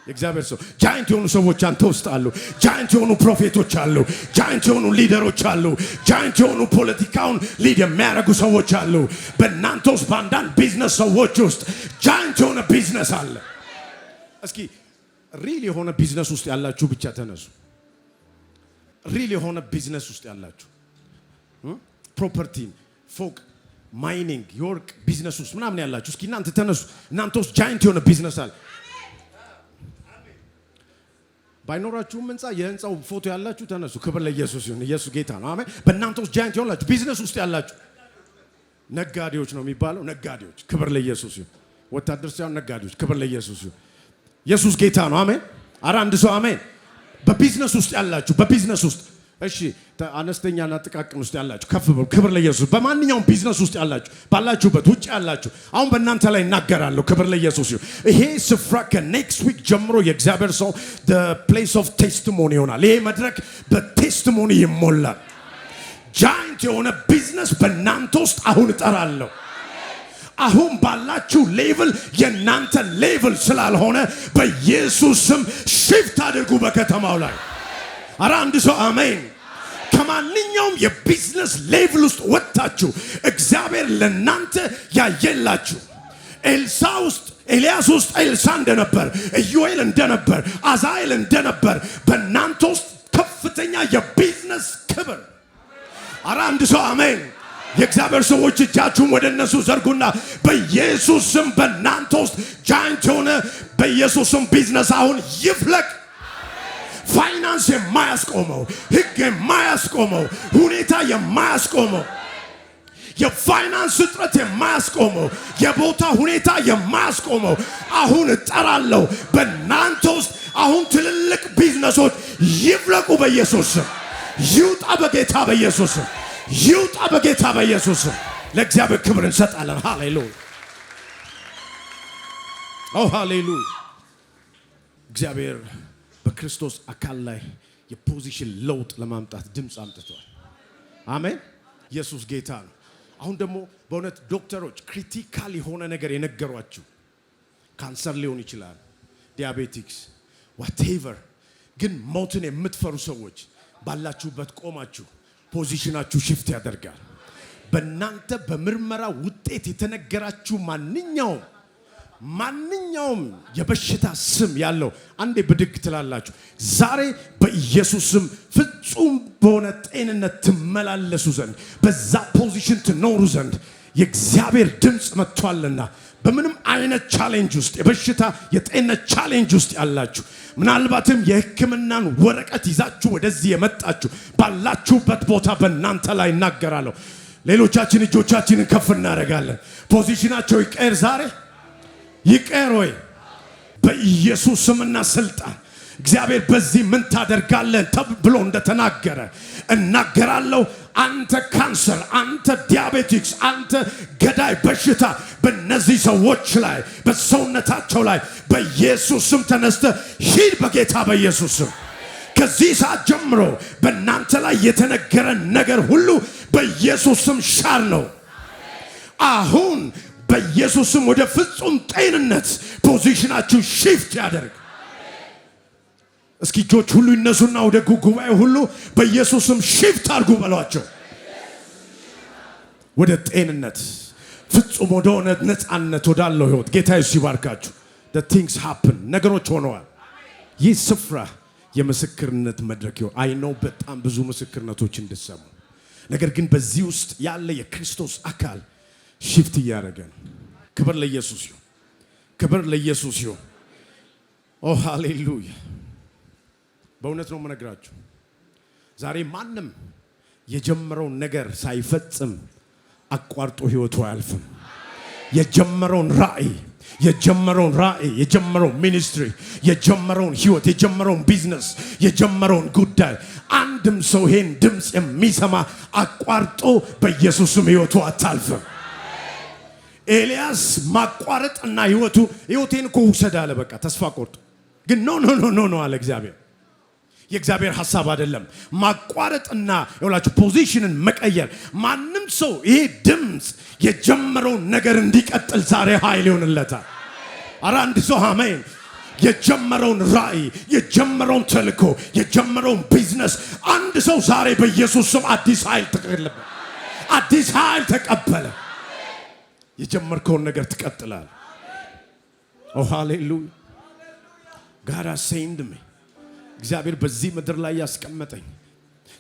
የእግዚአብሔር ሰው ጃይንት የሆኑ ሰዎች አንተ ውስጥ አሉ። ጃይንት የሆኑ ፕሮፌቶች አሉ። ጃይንት የሆኑ ሊደሮች አሉ። ጃይንት የሆኑ ፖለቲካውን ሊድ የሚያደርጉ ሰዎች አሉ። በእናንተ ውስጥ በአንዳንድ ቢዝነስ ሰዎች ውስጥ ጃይንት የሆነ ቢዝነስ አለ። እስኪ ሪል የሆነ ቢዝነስ ውስጥ ያላችሁ ብቻ ተነሱ። ሪል የሆነ ቢዝነስ ውስጥ ያላችሁ ፕሮፐርቲ፣ ፎቅ፣ ማይኒንግ፣ የወርቅ ቢዝነስ ውስጥ ምናምን ያላችሁ እስኪ እናንተ ተነሱ። እናንተ ውስጥ ጃይንት የሆነ ቢዝነስ አለ። ባይኖራችሁም ህንፃ የህንፃው ፎቶ ያላችሁ ተነሱ። ክብር ለኢየሱስ ይሁን። ኢየሱስ ጌታ ነው። አሜን። በእናንተ ውስጥ ጃይንት የሆናችሁ ቢዝነስ ውስጥ ያላችሁ ነጋዴዎች ነው የሚባለው። ነጋዴዎች ክብር ለኢየሱስ ይሁን። ወታደር ሳይሆን ነጋዴዎች ክብር ለኢየሱስ ይሁን። ኢየሱስ ጌታ ነው። አሜን። ኧረ አንድ ሰው አሜን። በቢዝነስ ውስጥ ያላችሁ በቢዝነስ ውስጥ እሺ፣ አነስተኛና ጥቃቅን ውስጥ ያላችሁ ከፍ በሉ። ክብር ለኢየሱስ። በማንኛውም ቢዝነስ ውስጥ ያላችሁ ባላችሁበት ውጭ ያላችሁ አሁን በእናንተ ላይ እናገራለሁ። ክብር ለኢየሱስ ይሁን። ይሄ ስፍራ ከኔክስት ዊክ ጀምሮ የእግዚአብሔር ሰው the place of testimony ይሆናል። ይሄ መድረክ በቴስቲሞኒ ይሞላል። ጃይንት የሆነ ቢዝነስ በእናንተ ውስጥ አሁን እጠራለሁ። አሁን ባላችሁ ሌቭል የእናንተ ሌቭል ስላልሆነ በኢየሱስ ስም ሽፍት አድርጉ በከተማው ላይ። ኧረ አንድ ሰው አሜን። ከማንኛውም የቢዝነስ ሌቭል ውስጥ ወጥታችሁ እግዚአብሔር ለእናንተ ያየላችሁ ኤልሳ ውስጥ ኤልያስ ውስጥ ኤልሳ እንደነበር ኢዮኤል እንደነበር አዛኤል እንደነበር በእናንተ ውስጥ ከፍተኛ የቢዝነስ ክብር። ኧረ አንድ ሰው አሜን። የእግዚአብሔር ሰዎች እጃችሁን ወደ እነሱ ዘርጉና በኢየሱስ ስም በእናንተ ውስጥ ጃይንት የሆነ በኢየሱስ ስም ቢዝነስ አሁን ይፍለቅ። ፋይናንስ የማያስቆመው፣ ህግ የማያስቆመው፣ ሁኔታ የማያስቆመው፣ የፋይናንስ እጥረት የማያስቆመው፣ የቦታ ሁኔታ የማያስቆመው አሁን እጠራለሁ። በእናንተ ውስጥ አሁን ትልልቅ ቢዝነሶች ይፍለቁ በኢየሱስ ስም። ይውጣ በጌታ በኢየሱስ ስም። ይውጣ በጌታ በኢየሱስ ስም። ለእግዚአብሔር ክብር እንሰጣለን። ሃሌሉያ ኦ ሃሌሉያ። እግዚአብሔር በክርስቶስ አካል ላይ የፖዚሽን ለውጥ ለማምጣት ድምፅ አምጥቷል። አሜን። ኢየሱስ ጌታ ነው። አሁን ደግሞ በእውነት ዶክተሮች ክሪቲካል የሆነ ነገር የነገሯችሁ ካንሰር ሊሆን ይችላል፣ ዲያቤቲክስ ዋቴቨር፣ ግን ሞትን የምትፈሩ ሰዎች ባላችሁበት ቆማችሁ ፖዚሽናችሁ ሽፍት ያደርጋል። በእናንተ በምርመራ ውጤት የተነገራችሁ ማንኛውም የበሽታ ስም ያለው አንዴ ብድግ ትላላችሁ። ዛሬ በኢየሱስ ስም ፍጹም በሆነ ጤንነት ትመላለሱ ዘንድ በዛ ፖዚሽን ትኖሩ ዘንድ የእግዚአብሔር ድምፅ መጥቷልና በምንም አይነት ቻሌንጅ ውስጥ የበሽታ የጤንነት ቻሌንጅ ውስጥ ያላችሁ ምናልባትም የሕክምናን ወረቀት ይዛችሁ ወደዚህ የመጣችሁ ባላችሁበት ቦታ በእናንተ ላይ እናገራለሁ። ሌሎቻችን እጆቻችንን ከፍ እናደርጋለን። ፖዚሽናቸው ይቀር ዛሬ ይቀር ወይ በኢየሱስ ስምና ስልጣን እግዚአብሔር በዚህ ምን ታደርጋለህ ተብሎ እንደተናገረ እናገራለሁ። አንተ ካንሰር፣ አንተ ዲያቤቲክስ፣ አንተ ገዳይ በሽታ በእነዚህ ሰዎች ላይ በሰውነታቸው ላይ በኢየሱስ ስም ተነስተ ሂድ በጌታ በኢየሱስ ስም። ከዚህ ሰዓት ጀምሮ በእናንተ ላይ የተነገረ ነገር ሁሉ በኢየሱስ ስም ሻር ነው። አሁን በኢየሱስ ስም ወደ ፍጹም ጤንነት ፖዚሽናችሁ ሺፍት ያደርግ። እስኪ እጆች ሁሉ ይነሱና ወደ ጉባኤ ሁሉ በኢየሱስ ስም ሺፍት አድርጉ በሏቸው። ወደ ጤንነት ፍጹም ወደ ሆነ ነፃነት ወዳለው ህይወት ጌታ ኢየሱስ ይባርካችሁ። the things happen ነገሮች ሆነዋል። ይህ ስፍራ የምስክርነት መድረክ ይሁን። አይ ነው በጣም ብዙ ምስክርነቶች እንድትሰሙ፣ ነገር ግን በዚህ ውስጥ ያለ የክርስቶስ አካል ሺፍት እያደረገ ነው። ክብር ለኢየሱስ ይሁን። ክብር ለኢየሱስ ይሁን። ኦ ሃሌሉያ። በእውነት ነው የምነግራችሁ፣ ዛሬ ማንም የጀመረውን ነገር ሳይፈጽም አቋርጦ ህይወቱ አያልፍም። የጀመረውን ራእይ፣ የጀመረውን ሚኒስትሪ፣ የጀመረውን ህይወት፣ የጀመረውን ቢዝነስ፣ የጀመረውን ጉዳይ አንድም ሰው ይሄን ድምፅ የሚሰማ አቋርጦ በኢየሱስም ህይወቱ አታልፍም። ኤልያስ ማቋረጥና ህይወቴን እኮ ውሰድ አለ። በቃ ተስፋ ቆርጦ፣ ግን ኖ አለ እግዚአብሔር። የእግዚአብሔር ሐሳብ አይደለም ማቋረጥና ይኸውላችሁ ፖዚሽንን መቀየር። ማንም ሰው ይሄ ድምፅ የጀመረውን ነገር እንዲቀጥል ዛሬ ኃይል ይሆንለታል። ኧረ አንድ ሰው አሜን። የጀመረውን ራእይ፣ የጀመረውን ተልእኮ፣ የጀመረውን ቢዝነስ አንድ ሰው ዛሬ በኢየሱስ ስም አዲስ ኃይል ተቀበለ። አዲስ ኃይል ተቀበለ። የጀመርከውን ነገር ትቀጥላል። ኦ ሃሌሉያ። ጋድ ሴንድ ሚ እግዚአብሔር በዚህ ምድር ላይ ያስቀመጠኝ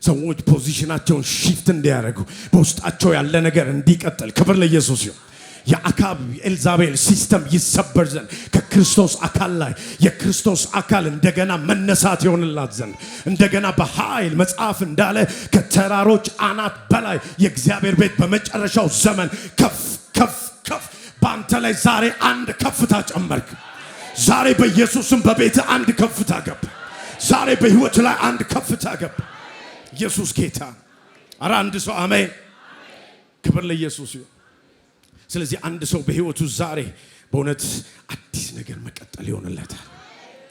ሰዎች ፖዚሽናቸውን ሺፍት እንዲያደርጉ በውስጣቸው ያለ ነገር እንዲቀጥል። ክብር ለኢየሱስ ይሁን። የአካብ ኤልዛቤል ሲስተም ይሰበር ዘንድ ከክርስቶስ አካል ላይ የክርስቶስ አካል እንደገና መነሳት ይሆንላት ዘንድ እንደገና በኃይል መጽሐፍ እንዳለ ከተራሮች አናት በላይ የእግዚአብሔር ቤት በመጨረሻው ዘመን ከፍ በአንተ ላይ ዛሬ አንድ ከፍታ ጨመርክ። ዛሬ በኢየሱስም በቤት አንድ ከፍታ ገባ። ዛሬ በህይወት ላይ አንድ ከፍታ ገባ። ኢየሱስ ጌታ። ኧረ አንድ ሰው አሜን። ክብር ለኢየሱስ ይሁን። ስለዚህ አንድ ሰው በህይወቱ ዛሬ በእውነት አዲስ ነገር መቀጠል ይሆንለታል።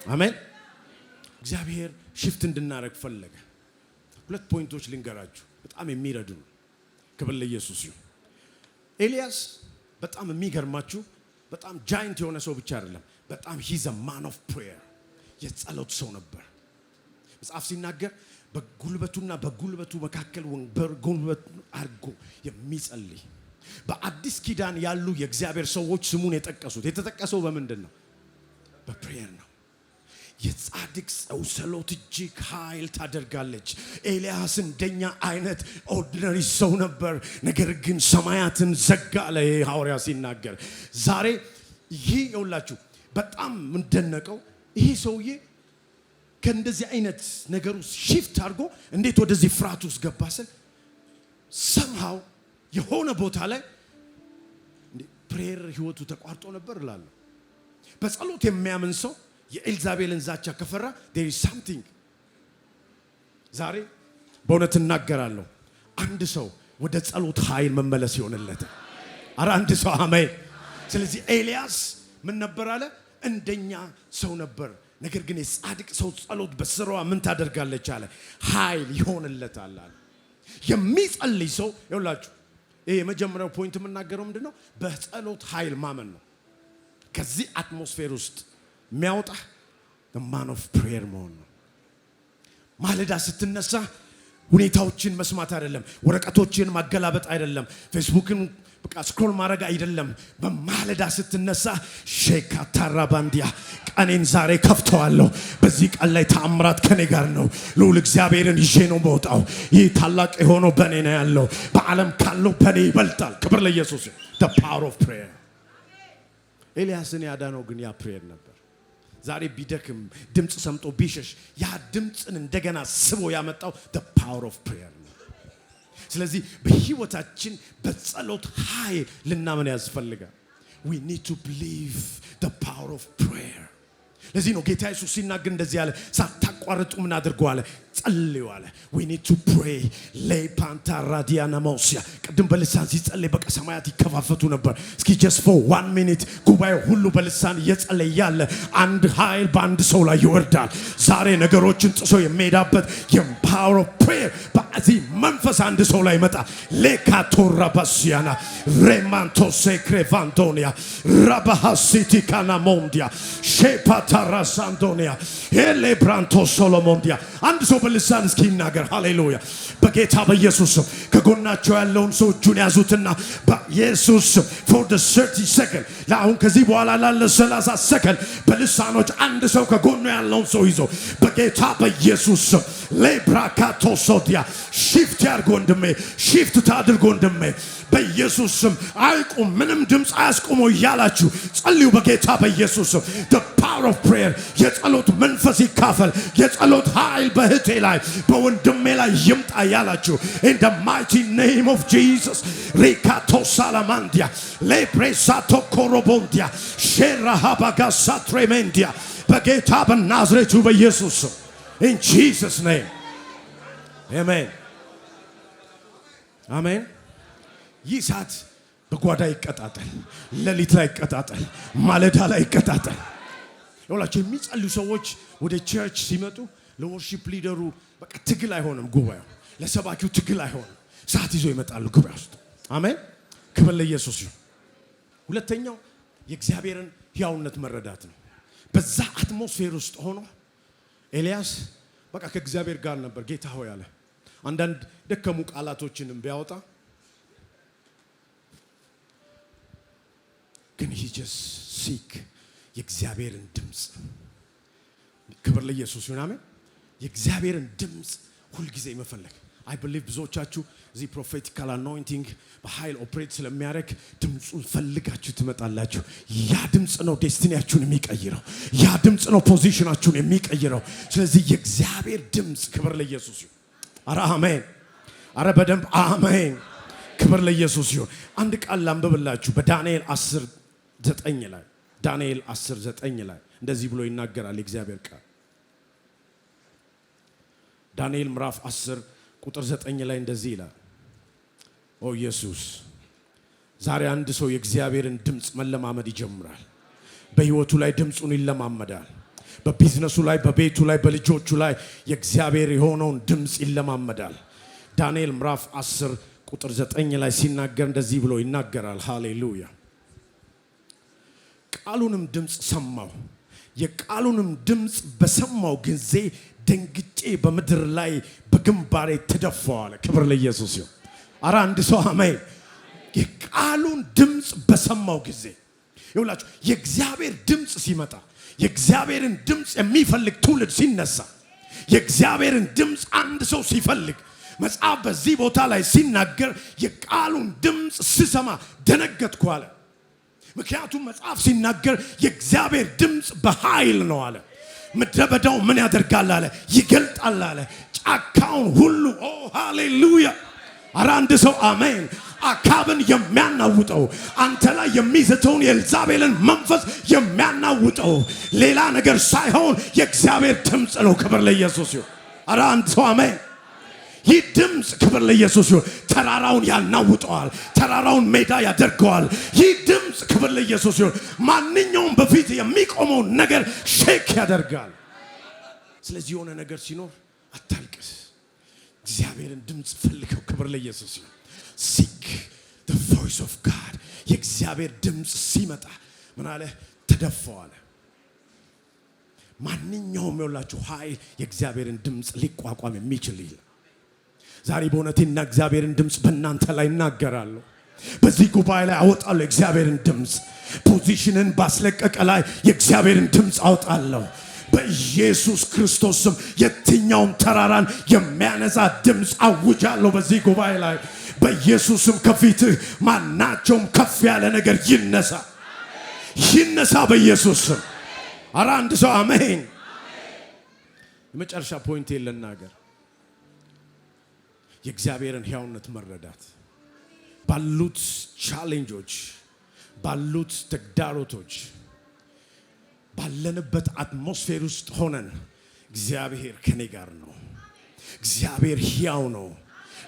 አሜን። እግዚአብሔር ሽፍት እንድናረግ ፈለገ። ሁለት ፖይንቶች ልንገራችሁ በጣም የሚረዱ ነው። ክብር ለኢየሱስ ይሁን። ኤልያስ በጣም የሚገርማችሁ በጣም ጃይንት የሆነ ሰው ብቻ አይደለም፣ በጣም ሂዝ a man of prayer የጸሎት ሰው ነበር። መጽሐፍ ሲናገር በጉልበቱና በጉልበቱ መካከል ወንበር ጉልበት አርጎ የሚጸልይ። በአዲስ ኪዳን ያሉ የእግዚአብሔር ሰዎች ስሙን የተጠቀሰው በምንድን ነው? በፕሬየር ነው። የጻድቅ ሰው ጸሎት እጅግ ኃይል ታደርጋለች። ኤልያስ እንደኛ አይነት ኦርዲነሪ ሰው ነበር፣ ነገር ግን ሰማያትን ዘጋ አለ ሐዋርያ ሲናገር። ዛሬ ይህ ይውላችሁ በጣም ምንደነቀው ይህ ሰውዬ ከእንደዚህ አይነት ነገር ውስጥ ሺፍት አድርጎ እንዴት ወደዚህ ፍርሃት ውስጥ ገባ ስል somehow የሆነ ቦታ ላይ ፕሬየር ህይወቱ ተቋርጦ ነበር እላለሁ። በጸሎት የሚያምን ሰው የኤልዛቤልን ዛቻ ከፈራ there is something። ዛሬ በእውነት እናገራለሁ አንድ ሰው ወደ ጸሎት ኃይል መመለስ ይሆንለታል። ኧረ አንድ ሰው አሜን። ስለዚህ ኤልያስ ምን ነበር አለ? እንደኛ ሰው ነበር፣ ነገር ግን የጻድቅ ሰው ጸሎት በስራዋ ምን ታደርጋለች አለ? ኃይል ይሆንለታል አለ። የሚጸልይ ሰው ይኸውላችሁ ይሄ የመጀመሪያው ፖይንት የምናገረው ምንድነው? በጸሎት ኃይል ማመን ነው። ከዚህ አትሞስፌር ውስጥ የሚያወጣ ማን ኦፍ ፕሬየር መሆን ነው። ማለዳ ስትነሳ ሁኔታዎችን መስማት አይደለም፣ ወረቀቶችን ማገላበጥ አይደለም፣ ፌስቡክን በቃ ስክሮል ማድረግ አይደለም። በማለዳ ስትነሳ ሼካታራ ባንዲያ ቀኔን ዛሬ ከፍተዋለሁ። በዚህ ቀን ላይ ተአምራት ከኔ ጋር ነው። ልዑል እግዚአብሔርን ይዤ ነው መውጣው። ይህ ታላቅ የሆነው በኔ ነው ያለው፣ በዓለም ካለው በኔ ይበልጣል። ክብር ለኢየሱስ። the power of prayer። ኤልያስን ያዳነው ግን ያ ፕሬየር ነበር። ዛሬ ቢደክም ድምጽ ሰምጦ ቢሸሽ ያ ድምጽን እንደገና ስቦ ያመጣው the power of prayer ነው። ስለዚህ በህይወታችን በጸሎት ኃይል ልናምን ያስፈልጋል። we need to believe the power of prayer። ለዚህ ነው ጌታ ኢየሱስ ሲናገር እንደዚህ ያለ ሳታቋርጡ ምን አድርጉ አለ ጸልዩ አለ we need to pray lay panta radiana mosia ቅድም በልሳን ሲጸልይ በቃ ሰማያት ይከፋፈቱ ነበር እስኪ just for 1 minute ጉባኤው ሁሉ በልሳን እየጸለየ ያለ አንድ ኃይል በአንድ ሰው ላይ ይወርዳል ዛሬ ነገሮችን ጥሶ የሚሄዳበት power of prayer በዚህ መንፈስ አንድ ሰው ላይ ይመጣል ለካቶራ ባሲያና remanto secrevandonia rabahasiti kana mondia shepatara sandonia elebranto solomondia አንድ ሰው በልሳን እስኪ ይናገር ሃሌሉያ በጌታ በኢየሱስ ስም ከጎናቸው ያለውን ሰው እጁን ያዙትና በኢየሱስ ስም for the 30 second ለአሁን ከዚህ በኋላ ላለ 30 ሰከንድ በልሳኖች አንድ ሰው ከጎኑ ያለውን ሰው ይዞ በጌታ በኢየሱስ ስም ለብራካቶ ሶዲያ shift ያርጎ እንደሜ shift ታድርጎ እንደሜ በኢየሱስ ስም አይቁም ምንም ድምጽ አያስቆሙ ይያላችሁ ጸልዩ በጌታ በኢየሱስ ስም the power of prayer የጸሎት መንፈስ ይካፈል የጸሎት ኃይል በህቴ ላይ በወንድሜ ላይ ይምጣ ያላችሁ in the mighty name of Jesus rikato salamandia lepresato korobondia sherahabagasa tremendia በጌታ በናዝሬቱ በኢየሱስ ስም in Jesus name amen amen ይሳት በጓዳ ይቀጣጣል ለሊት ላይ ይቀጣጣል ማለዳ ላይ ይቀጣጣል ይኸውላችሁ የሚጸልዩ ሰዎች ወደ ቸርች ሲመጡ ለወርሺፕ ሊደሩ በቃ ትግል አይሆንም ጉባኤው ለሰባኪው ትግል አይሆንም ሰዓት ይዞ ይመጣሉ ጉባኤ ውስጥ አሜን ክብር ለኢየሱስ ይሁን ሁለተኛው የእግዚአብሔርን ሕያውነት መረዳት ነው በዛ አትሞስፌር ውስጥ ሆኖ ኤልያስ በቃ ከእግዚአብሔር ጋር ነበር ጌታ ሆይ አለ አንዳንድ ደከሙ ቃላቶችንም ቢያወጣ ግን he just seek የእግዚአብሔርን ድምጽ ክብር ለኢየሱስ ይሁን አሜን የእግዚአብሔርን ድምጽ ሁሉ ጊዜ መፈለግ I believe ብዙዎቻችሁ እዚህ ፕሮፌቲካል አኖይንቲንግ በኃይል ኦፕሬት ስለሚያደርግ ድምጹን ፈልጋችሁ ትመጣላችሁ ያ ድምጽ ነው ዴስቲኒያችሁን የሚቀይረው ያ ድምጽ ነው ፖዚሽናችሁን የሚቀይረው ስለዚህ የእግዚአብሔር ድምጽ ክብር ለኢየሱስ ይሁን አረ አሜን አረ በደንብ አሜን ክብር ለኢየሱስ ይሁን አንድ ቃል ላንብብላችሁ በዳንኤል 10:9 ላይ ዳንኤል 10:9 ላይ እንደዚህ ብሎ ይናገራል የእግዚአብሔር ቃል ዳንኤል ምዕራፍ 10 ቁጥር 9 ላይ እንደዚህ ይላል ኦ ኢየሱስ ዛሬ አንድ ሰው የእግዚአብሔርን ድምጽ መለማመድ ይጀምራል በህይወቱ ላይ ድምጹን ይለማመዳል በቢዝነሱ ላይ በቤቱ ላይ በልጆቹ ላይ የእግዚአብሔር የሆነውን ድምጽ ይለማመዳል ዳንኤል ምዕራፍ 10 ቁጥር 9 ላይ ሲናገር እንደዚህ ብሎ ይናገራል ሃሌሉያ ቃሉንም ድምጽ ሰማው የቃሉንም ድምጽ በሰማው ጊዜ ደንግጬ በምድር ላይ በግንባሬ ተደፋው አለ ክብር ለኢየሱስ ይሁን አረ አንድ ሰው አሜን የቃሉን ድምጽ በሰማው ጊዜ ይኸውላችሁ የእግዚአብሔር ድምጽ ሲመጣ የእግዚአብሔርን ድምጽ የሚፈልግ ትውልድ ሲነሳ የእግዚአብሔርን ድምጽ አንድ ሰው ሲፈልግ መጽሐፍ በዚህ ቦታ ላይ ሲናገር የቃሉን ድምጽ ሲሰማ ደነገጥኩ አለ ምክንያቱም መጽሐፍ ሲናገር የእግዚአብሔር ድምጽ በኃይል ነው አለ ምድረበዳው ምን ያደርጋል አለ ይገልጣል አለ ጫካውን ሁሉ ኦ ሃሌሉያ አረ አንድ ሰው አሜን አካብን የሚያናውጠው አንተ ላይ የሚዘተውን የኤልዛቤልን መንፈስ የሚያናውጠው ሌላ ነገር ሳይሆን የእግዚአብሔር ድምጽ ነው ክብር ለኢየሱስ ይሁን አረ አንድ ሰው አሜን ይህ ድምጽ ክብር ለኢየሱስ ይሁን ተራራውን ያናውጠዋል ተራራውን ሜዳ ያደርገዋል ይህ ድምጽ ክብር ለኢየሱስ ይሁን ማንኛውም በፊት የሚቆመው ነገር ሼክ ያደርጋል ስለዚህ የሆነ ነገር ሲኖር አታልቅስ እግዚአብሔርን ድምጽ ፈልገው ክብር ለኢየሱስ ይሁን seek the voice of God የእግዚአብሔር ድምጽ ሲመጣ ምን አለ ተደፋው አለ ማንኛውም የውላችሁ ኃይል የእግዚአብሔርን ድምጽ ሊቋቋም የሚችል ይላል ዛሬ በእውነትና እግዚአብሔርን ድምጽ በእናንተ ላይ እናገራለሁ በዚህ ጉባኤ ላይ አወጣለሁ የእግዚአብሔርን ድምጽ ፖዚሽንን ባስለቀቀ ላይ የእግዚአብሔርን ድምጽ አወጣለሁ በኢየሱስ ክርስቶስ ስም የትኛውም ተራራን የሚያነሳ ድምጽ አውጃለሁ በዚህ ጉባኤ ላይ በኢየሱስ ስም ከፊትህ ማናቸውም ከፍ ያለ ነገር ይነሳ ይነሳ በኢየሱስ ስም አረ አንድ ሰው አሜን የመጨረሻ ፖይንት ልናገር የእግዚአብሔርን ሕያውነት መረዳት ባሉት ቻሌንጆች ባሉት ተግዳሮቶች ባለንበት አትሞስፌር ውስጥ ሆነን እግዚአብሔር ከኔ ጋር ነው፣ እግዚአብሔር ሕያው ነው።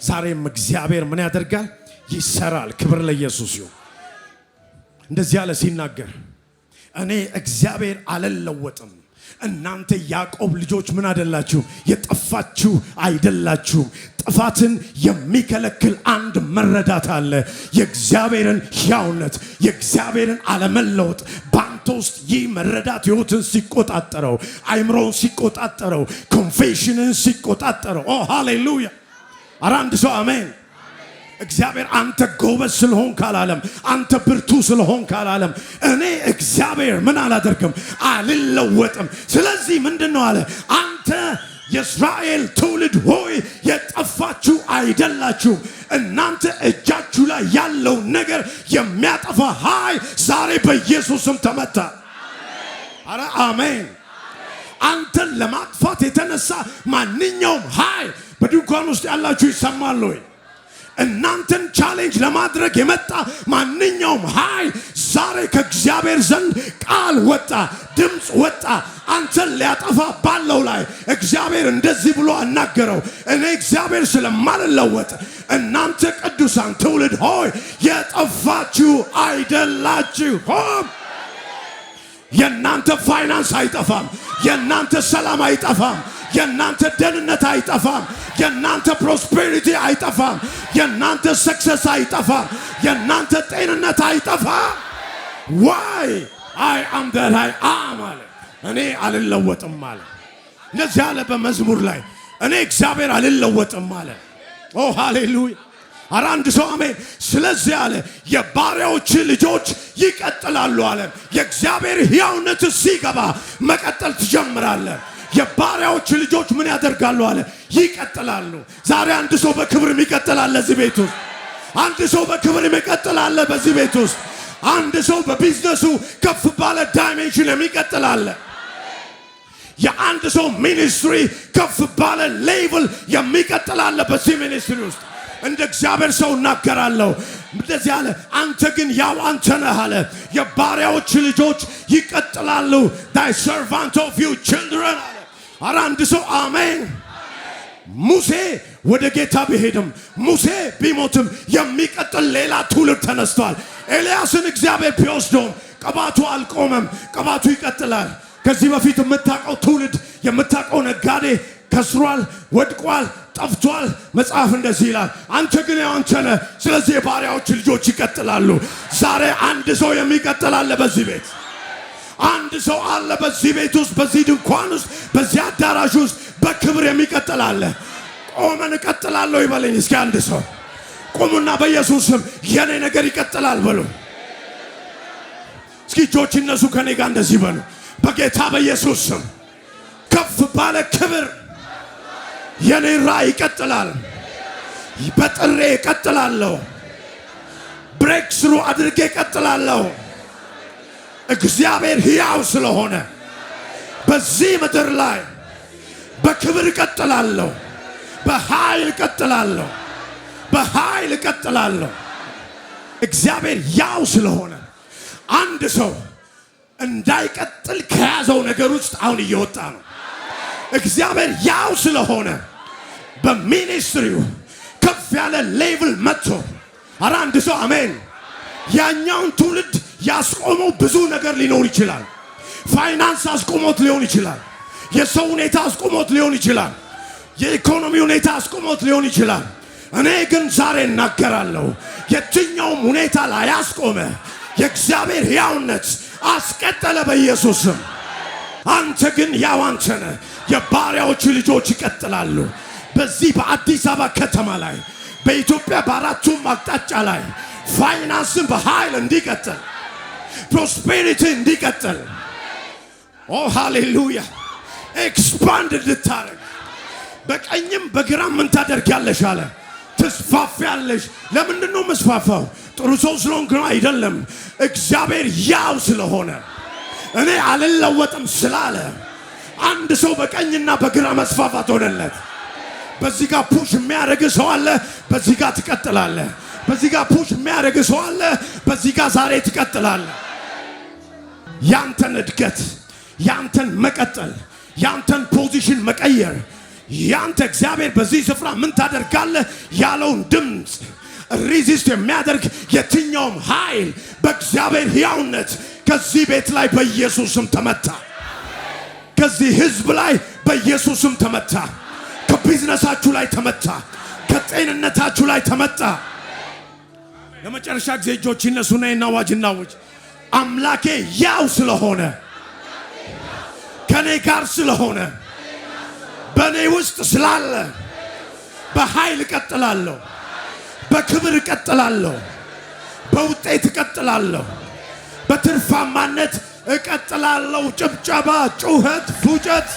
ዛሬም እግዚአብሔር ምን ያደርጋል? ይሰራል። ክብር ለኢየሱስ ይሁን። እንደዚህ ያለ ሲናገር እኔ እግዚአብሔር አልለወጥም። እናንተ ያዕቆብ ልጆች ምን አይደላችሁም? የጠፋችሁ አይደላችሁም። ጥፋትን የሚከለክል አንድ መረዳት አለ። የእግዚአብሔርን ሕያውነት፣ የእግዚአብሔርን አለመለወጥ ባንተ ውስጥ ይህ መረዳት ሕይወትን ሲቆጣጠረው፣ አይምሮን ሲቆጣጠረው፣ ኮንፌሽንን ሲቆጣጠረው። ኦ ሃሌሉያ! ኧረ አንድ ሰው አሜን። እግዚአብሔር አንተ ጎበዝ ስለሆን ካላለም፣ አንተ ብርቱ ስለሆን ካላለም፣ እኔ እግዚአብሔር ምን አላደርግም? አልለወጥም። ስለዚህ ምንድነው አለ? አንተ የእስራኤል ትውልድ ሆይ የጠፋችሁ አይደላችሁም። እናንተ እጃችሁ ላይ ያለው ነገር የሚያጠፋ ኃይል ዛሬ በኢየሱስም ተመታ። አረ አሜን። አንተን ለማጥፋት የተነሳ ማንኛውም ኃይል በድንኳን ውስጥ ያላችሁ ይሰማል ወይ? እናንተን ቻሌንጅ ለማድረግ የመጣ ማንኛውም ኃይል ዛሬ ከእግዚአብሔር ዘንድ ቃል ወጣ፣ ድምፅ ወጣ። አንተን ሊያጠፋ ባለው ላይ እግዚአብሔር እንደዚህ ብሎ አናገረው። እኔ እግዚአብሔር ስለማልለወጥ እናንተ ቅዱሳን ትውልድ ሆይ የጠፋችሁ አይደላችሁም። የእናንተ ፋይናንስ አይጠፋም። የእናንተ ሰላም አይጠፋም። የእናንተ ደህንነት አይጠፋም። የእናንተ ፕሮስፔሪቲ አይጠፋም። የእናንተ ሰክሰስ አይጠፋም። የእናንተ ጤንነት አይጠፋም። ዋይ አይ አም ዳት አይ አም አለ። እኔ አልለወጥም አለ። እንደዚህ አለ በመዝሙር ላይ እኔ እግዚአብሔር አልለወጥም አለ። ኦ ሃሌሉያ! ኧረ አንድ ሰው አሜን። ስለዚህ አለ የባሪያዎች ልጆች ይቀጥላሉ አለ። የእግዚአብሔር ሕያውነት ሲገባ መቀጠል ትጀምራለህ። የባሪያዎች ልጆች ምን ያደርጋሉ አለ? ይቀጥላሉ። ዛሬ አንድ ሰው በክብር ይቀጥላል። እዚህ ቤት ውስጥ አንድ ሰው በክብር ይቀጥላል። በዚህ ቤት ውስጥ አንድ ሰው በቢዝነሱ ከፍ ባለ ዳይሜንሽን የሚቀጥላል። የአንድ ሰው ሚኒስትሪ ከፍ ባለ ሌቭል የሚቀጥላል። በዚህ ሚኒስትሪ ውስጥ እንደ እግዚአብሔር ሰው እናገራለሁ። እንደዚህ አለ አንተ ግን ያው አንተ ነህ አለ። የባሪያዎች ልጆች ይቀጥላሉ። thy servant of you children አለ። ኧረ አንድ ሰው አሜን። ሙሴ ወደ ጌታ ቢሄድም ሙሴ ቢሞትም የሚቀጥል ሌላ ትውልድ ተነስቷል። ኤልያስን እግዚአብሔር ቢወስደውም ቅባቱ አልቆመም፣ ቅባቱ ይቀጥላል። ከዚህ በፊት የምታውቀው ትውልድ የምታውቀው ነጋዴ ከስሯል፣ ወድቋል፣ ጠፍቷል። መጽሐፍ እንደዚህ ይላል አንተ ግን ያው አንተ ነህ። ስለዚህ የባሪያዎች ልጆች ይቀጥላሉ። ዛሬ አንድ ሰው የሚቀጥል አለ በዚህ ቤት። አንድ ሰው አለ በዚህ ቤት ውስጥ፣ በዚህ ድንኳን ውስጥ፣ በዚህ አዳራሽ ውስጥ በክብር የሚቀጥል አለ። ቆመን እቀጥላለሁ ይበለኝ እስኪ አንድ ሰው። ቆሙና በኢየሱስ ስም የኔ ነገር ይቀጥላል በሉ እስኪ። እጆች እነሱ ከኔ ጋር እንደዚህ በሉ። በጌታ በኢየሱስ ስም ከፍ ባለ ክብር የኔ ራእይ ይቀጥላል። በጥሬ እቀጥላለሁ። ብሬክ ስሩ አድርጌ እቀጥላለሁ። እግዚአብሔር ሕያው ስለሆነ በዚህ ምድር ላይ በክብር እቀጥላለሁ። በኃይል እቀጥላለሁ። በኃይል እቀጥላለሁ። እግዚአብሔር ሕያው ስለሆነ አንድ ሰው እንዳይቀጥል ከያዘው ነገር ውስጥ አሁን እየወጣ ነው። እግዚአብሔር ሕያው ስለሆነ በሚኒስትሪው ከፍ ያለ ሌቭል መጥቶ ኧረ አንድ ሰው አሜን። ያኛውን ትውልድ ያስቆመው ብዙ ነገር ሊኖር ይችላል። ፋይናንስ አስቆሞት ሊሆን ይችላል። የሰው ሁኔታ አስቆሞት ሊሆን ይችላል። የኢኮኖሚ ሁኔታ አስቆሞት ሊሆን ይችላል። እኔ ግን ዛሬ እናገራለሁ የትኛውም ሁኔታ ላይ ያስቆመ የእግዚአብሔር ሕያውነት አስቀጠለ በኢየሱስ ስም። አንተ ግን ያው አንተ ነህ። የባሪያዎች ልጆች ይቀጥላሉ። በዚህ በአዲስ አበባ ከተማ ላይ በኢትዮጵያ በአራቱም አቅጣጫ ላይ ፋይናንስን በኃይል እንዲቀጥል፣ ፕሮስፔሪቲ እንዲቀጥል፣ ኦ ሃሌሉያ ኤክስፓንድ እንድታረግ በቀኝም በግራም ምን ታደርጊያለሽ አለ? ትስፋፊያለሽ። ለምንድን ነው መስፋፋው? ጥሩ ሰው ስለሆንክ ነው አይደለም። እግዚአብሔር ያው ስለሆነ እኔ አልለወጥም ስላለ አንድ ሰው በቀኝና በግራ መስፋፋት ሆነለት። በዚህ ጋር ፑሽ የሚያደርግ ሰው አለ፣ በዚህ ጋር ትቀጥላለህ። በዚህ ጋር ፑሽ የሚያደርግ ሰው አለ፣ በዚህ ጋር ዛሬ ትቀጥላለህ። ያንተን እድገት፣ ያንተን መቀጠል፣ ያንተን ፖዚሽን መቀየር፣ ያንተ እግዚአብሔር በዚህ ስፍራ ምን ታደርጋለህ ያለውን ድምፅ ሪዚስት የሚያደርግ የትኛውም ኃይል በእግዚአብሔር ሕያውነት ከዚህ ቤት ላይ በኢየሱስም ተመታ። ከዚህ ህዝብ ላይ በኢየሱስም ተመታ። ከቢዝነሳችሁ ላይ ተመታ። ከጤንነታችሁ ላይ ተመታ። ለመጨረሻ ጊዜ እጆች ይነሱና አዋጅ እናውጅ። አምላኬ ያው ስለሆነ ከኔ ጋር ስለሆነ በኔ ውስጥ ስላለ በኃይል እቀጥላለሁ፣ በክብር እቀጥላለሁ፣ በውጤት እቀጥላለሁ፣ በትርፋማነት እቀጥላለሁ። ጭብጨባ፣ ጩኸት፣ ፉጨት